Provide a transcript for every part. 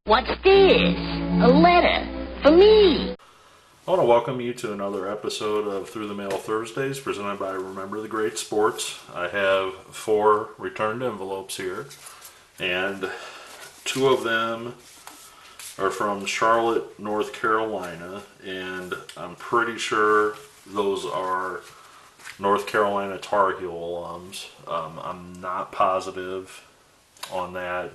What's this? A letter for me. I want to welcome you to another episode of Through the Mail Thursdays presented by Remember the Great Sports. I have 4 returned envelopes here, and 2 of them are from Charlotte, North Carolina, and I'm pretty sure those are North Carolina Tar Heel alums. I'm not positive on that.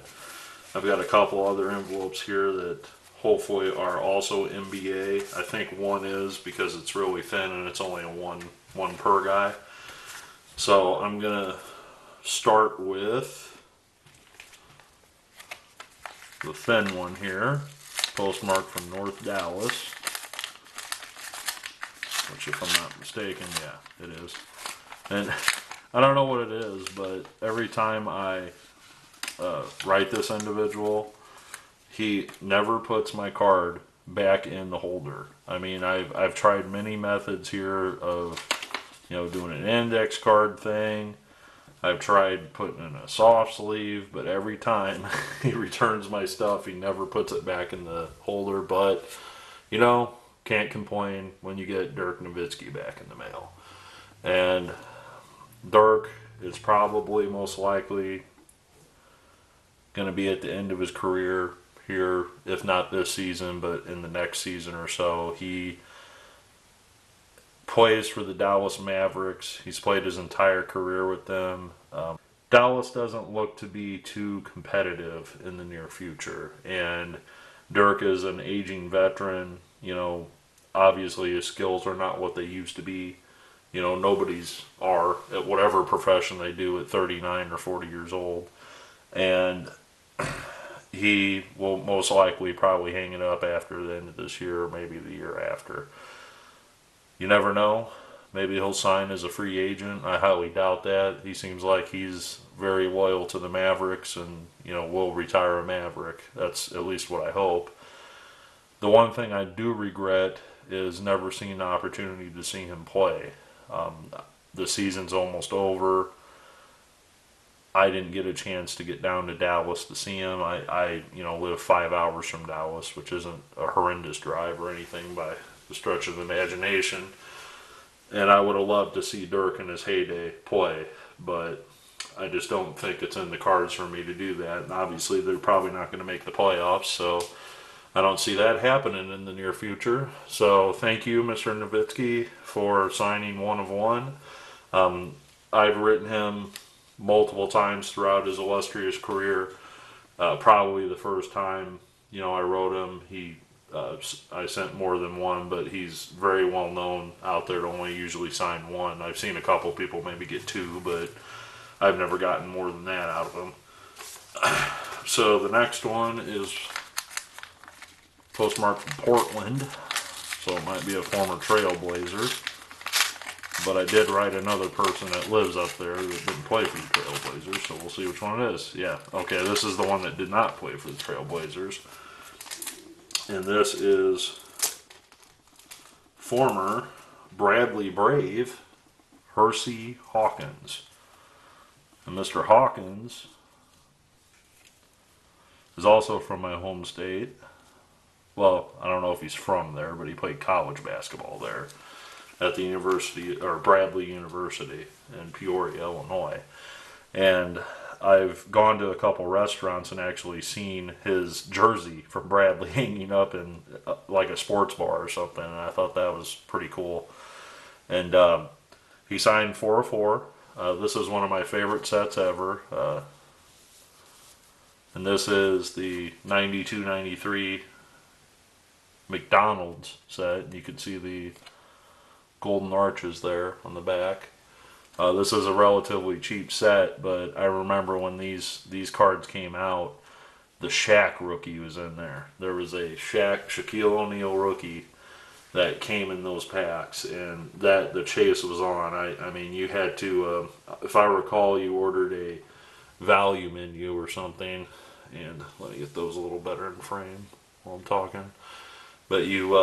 I've got a couple other envelopes here that hopefully are also NBA. I think one is because it's really thin and it's only a one per guy. So I'm gonna start with the thin one here, postmarked from North Dallas, which if I'm not mistaken, yeah, it is. And I don't know what it is, but every time I write this individual, he never puts my card back in the holder. I mean, I've tried many methods here of, doing an index card thing. I've tried putting in a soft sleeve, but every time he returns my stuff, he never puts it back in the holder. But, can't complain when you get Dirk Nowitzki back in the mail. And Dirk is probably most likely going to be at the end of his career here, if not this season, but in the next season or so. He plays for the Dallas Mavericks. He's played his entire career with them. Dallas doesn't look to be too competitive in the near future, and Dirk is an aging veteran. Obviously his skills are not what they used to be. Nobody's are at whatever profession they do at 39 or 40 years old. And he will most likely probably hang it up after the end of this year or maybe the year after. You never know. Maybe he'll sign as a free agent. I highly doubt that. He seems like he's very loyal to the Mavericks and, will retire a Maverick. That's at least what I hope. The one thing I do regret is never seeing the opportunity to see him play. The season's almost over. I didn't get a chance to get down to Dallas to see him. I live 5 hours from Dallas, which isn't a horrendous drive or anything by the stretch of the imagination. And I would have loved to see Dirk in his heyday play, but I just don't think it's in the cards for me to do that. And obviously, they're probably not going to make the playoffs, so I don't see that happening in the near future. So thank you, Mr. Nowitzki, for signing 1 of 1. I've written him multiple times throughout his illustrious career. Probably the first time, I wrote him, I sent more than 1, but he's very well known out there to only usually sign 1. I've seen a couple people maybe get 2, but I've never gotten more than that out of him. So the next one is postmarked from Portland, so it might be a former Trailblazer. But I did write another person that lives up there that didn't play for the Trailblazers, so we'll see which one it is. Yeah, okay, this is the one that did not play for the Trailblazers. And this is former Bradley Brave, Hersey Hawkins. And Mr. Hawkins is also from my home state. Well, I don't know if he's from there, but he played college basketball there at the University, or Bradley University in Peoria, Illinois. And I've gone to a couple restaurants and actually seen his jersey from Bradley hanging up in like a sports bar or something, and I thought that was pretty cool. And he signed 4 of 4. This is one of my favorite sets ever. And this is the 92-93 McDonald's set. You can see the golden arches there on the back. This is a relatively cheap set, but I remember when these cards came out, the Shaq rookie was in there. There was a Shaquille O'Neal rookie that came in those packs, and that the chase was on. I mean, you had to, if I recall, you ordered a value menu or something, and let me get those a little better in frame while I'm talking. But you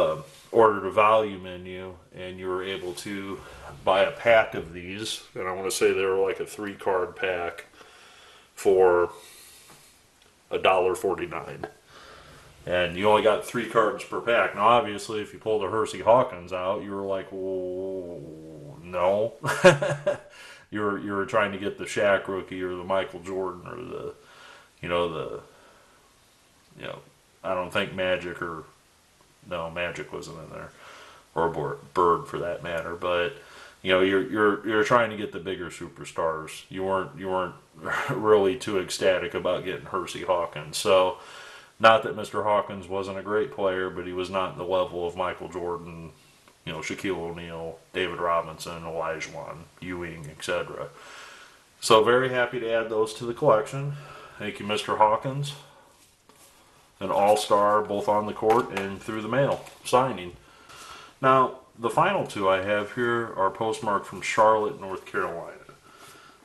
ordered a value menu, and you were able to buy a pack of these, and I want to say they were like a 3-card pack for $1.49. And you only got 3 cards per pack. Now, obviously, if you pulled a Hersey Hawkins out, you were like, well, no. you were trying to get the Shaq rookie or the Michael Jordan or the, I don't think Magic Magic wasn't in there, or Bird for that matter. But you're trying to get the bigger superstars. You weren't really too ecstatic about getting Hersey Hawkins. So, not that Mr. Hawkins wasn't a great player, but he was not the level of Michael Jordan, Shaquille O'Neal, David Robinson, Olajuwon, Ewing, etc. So very happy to add those to the collection. Thank you, Mr. Hawkins. An all-star both on the court and through the mail signing. Now, the final 2 I have here are postmarked from Charlotte, North Carolina.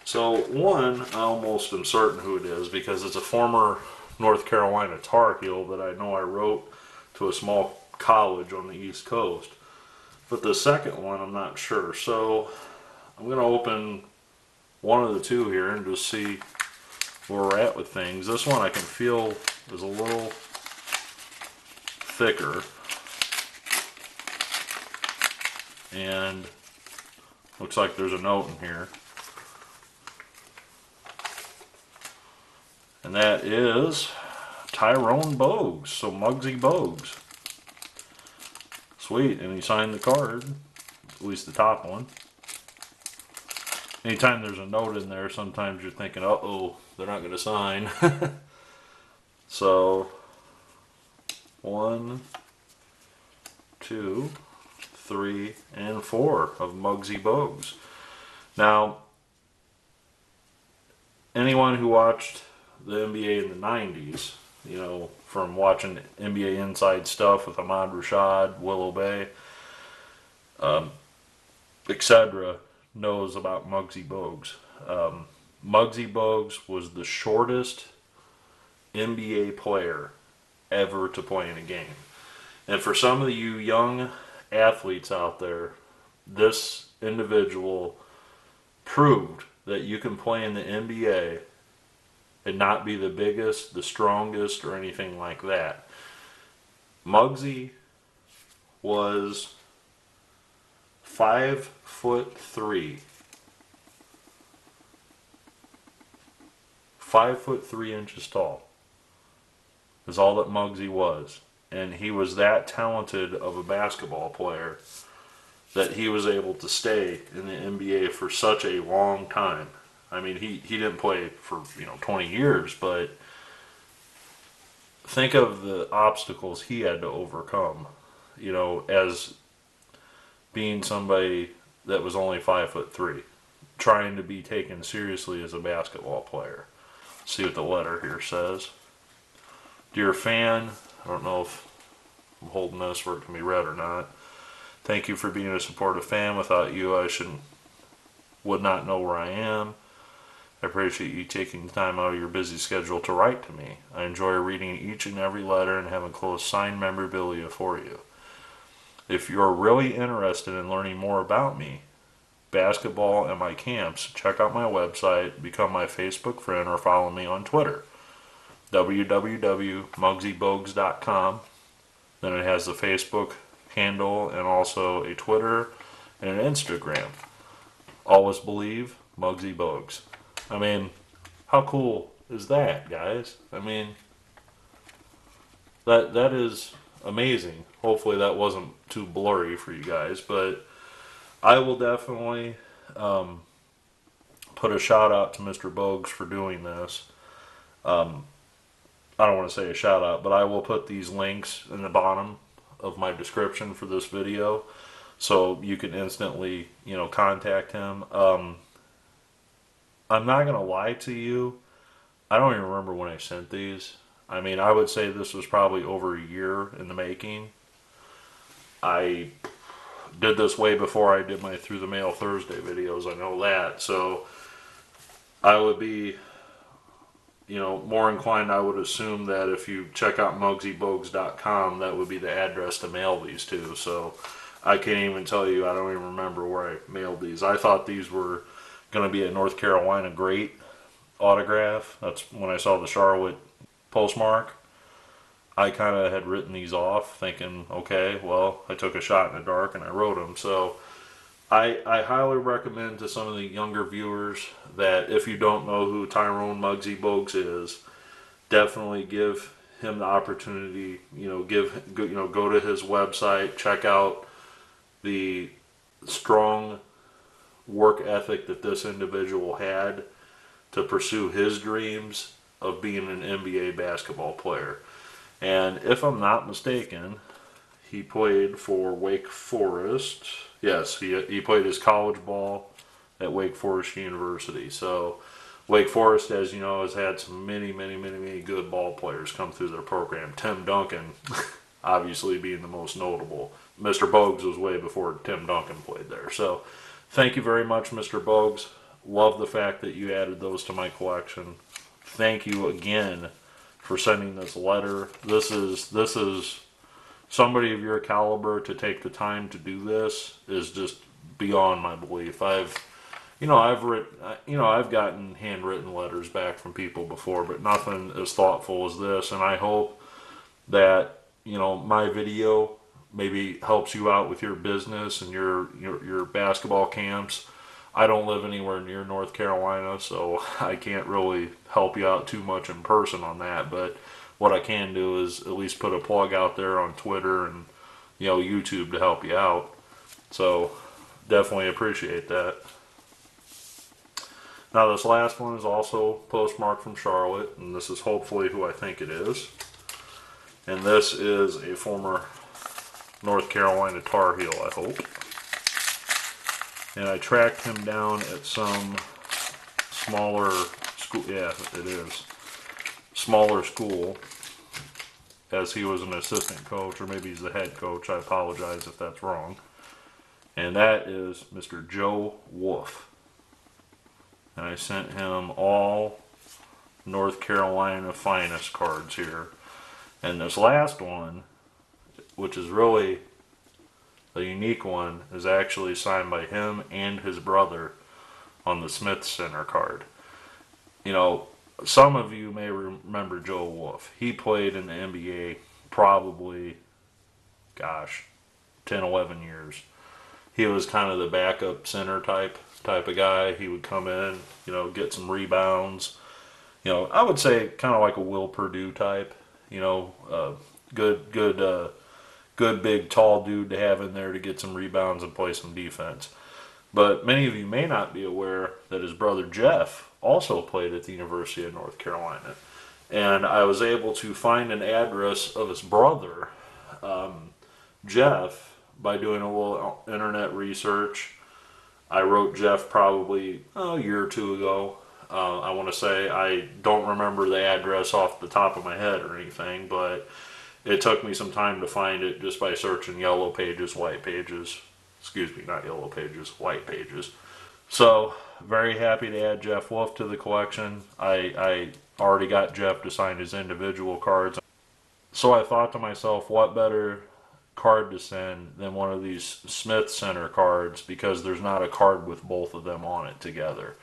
So one, I almost am certain who it is because it's a former North Carolina Tar Heel that I know I wrote to a small college on the East Coast. But the second one, I'm not sure. So I'm going to open one of the 2 here and just see where we're at with things. This one I can feel is a little thicker. And looks like there's a note in here. And that is Tyrone Bogues, so Muggsy Bogues. Sweet, and he signed the card, at least the top one. Anytime there's a note in there, sometimes you're thinking, uh-oh, they're not going to sign. So, 1, 2, 3, and 4 of Muggsy Bogues. Now, anyone who watched the NBA in the 90s, from watching NBA Inside Stuff with Ahmad Rashad, Willow Bay, etc., knows about Muggsy Bogues. Muggsy Bogues was the shortest NBA player ever to play in a game. And for some of you young athletes out there, this individual proved that you can play in the NBA and not be the biggest, the strongest, or anything like that. Muggsy was 5'3". 5'3" tall is all that Muggsy was. And he was that talented of a basketball player that he was able to stay in the NBA for such a long time. I mean, he didn't play for 20 years, but think of the obstacles he had to overcome, as being somebody that was only 5'3", trying to be taken seriously as a basketball player. Let's see what the letter here says. Dear fan, I don't know if I'm holding this where it can be read or not. Thank you for being a supportive fan. Without you, I would not know where I am. I appreciate you taking the time out of your busy schedule to write to me. I enjoy reading each and every letter and having close signed memorabilia for you. If you're really interested in learning more about me, basketball, and my camps, check out my website, become my Facebook friend, or follow me on Twitter. www.muggsybogues.com. Then it has the Facebook handle and also a Twitter and an Instagram. Always believe Muggsy Bogues. I mean, how cool is that, guys? I mean, that is amazing. Hopefully that wasn't too blurry for you guys, but I will definitely put a shout out to Mr. Bogues for doing this. I don't want to say a shout out, but I will put these links in the bottom of my description for this video so you can instantly, contact him. I'm not going to lie to you. I don't even remember when I sent these. I mean, I would say this was probably over a year in the making. I did this way before I did my Through the Mail Thursday videos. I know that. So I would be, more inclined, I would assume that if you check out muggsybogues.com, that would be the address to mail these to. So I can't even tell you. I don't even remember where I mailed these. I thought these were going to be a North Carolina great autograph. That's when I saw the Charlotte postmark. I kind of had written these off thinking, okay, well, I took a shot in the dark and I wrote them. So I highly recommend to some of the younger viewers that if you don't know who Tyrone Muggsy Bogues is, definitely give him the opportunity. Go to his website, check out the strong work ethic that this individual had to pursue his dreams of being an NBA basketball player. And if I'm not mistaken, he played for Wake Forest. Yes, he played his college ball at Wake Forest University. So Wake Forest, as you know, has had some many good ball players come through their program. Tim Duncan, obviously being the most notable. Mr. Bogues was way before Tim Duncan played there. So thank you very much, Mr. Bogues. Love the fact that you added those to my collection. Thank you again for sending this letter. This is somebody of your caliber to take the time to do this is just beyond my belief. I've gotten handwritten letters back from people before, but nothing as thoughtful as this. And I hope that my video maybe helps you out with your business and your basketball camps. I don't live anywhere near North Carolina, so I can't really help you out too much in person on that. But what I can do is at least put a plug out there on Twitter and YouTube to help you out. So definitely appreciate that. Now this last one is also postmarked from Charlotte, and this is hopefully who I think it is. And this is a former North Carolina Tar Heel, I hope. And I tracked him down at some smaller school. Yeah, it is. Smaller school, as he was an assistant coach, or maybe he's the head coach. I apologize if that's wrong. And that is Mr. Joe Wolfe. And I sent him all North Carolina finest cards here. And this last one, which is really a unique one, is actually signed by him and his brother on the Smith Center card. Some of you may remember Joe Wolfe. He played in the NBA probably, 10, 11 years. He was kind of the backup center type of guy. He would come in, get some rebounds. I would say kind of like a Will Perdue type. Good big tall dude to have in there to get some rebounds and play some defense. But many of you may not be aware that his brother Jeff also played at the University of North Carolina. And I was able to find an address of his brother, Jeff, by doing a little internet research. I wrote Jeff probably a year or two ago. I want to say I don't remember the address off the top of my head or anything, but it took me some time to find it just by searching yellow pages, white pages. Excuse me, not yellow pages, white pages. So, very happy to add Jeff Wolfe to the collection. I already got Jeff to sign his individual cards. So I thought to myself, what better card to send than one of these Smith Center cards, because there's not a card with both of them on it together.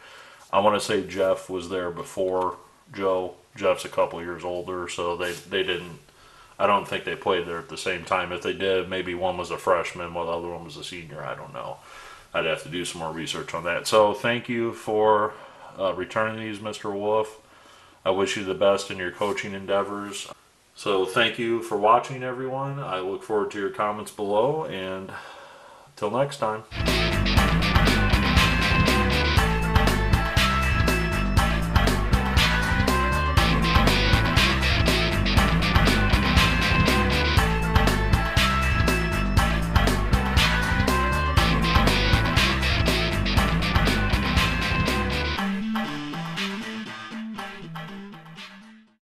I want to say Jeff was there before Joe. Jeff's a couple years older, so they didn't. I don't think they played there at the same time. If they did, maybe one was a freshman while the other one was a senior. I don't know. I'd have to do some more research on that. So thank you for returning these, Mr. Wolfe. I wish you the best in your coaching endeavors. So thank you for watching, everyone. I look forward to your comments below, and till next time.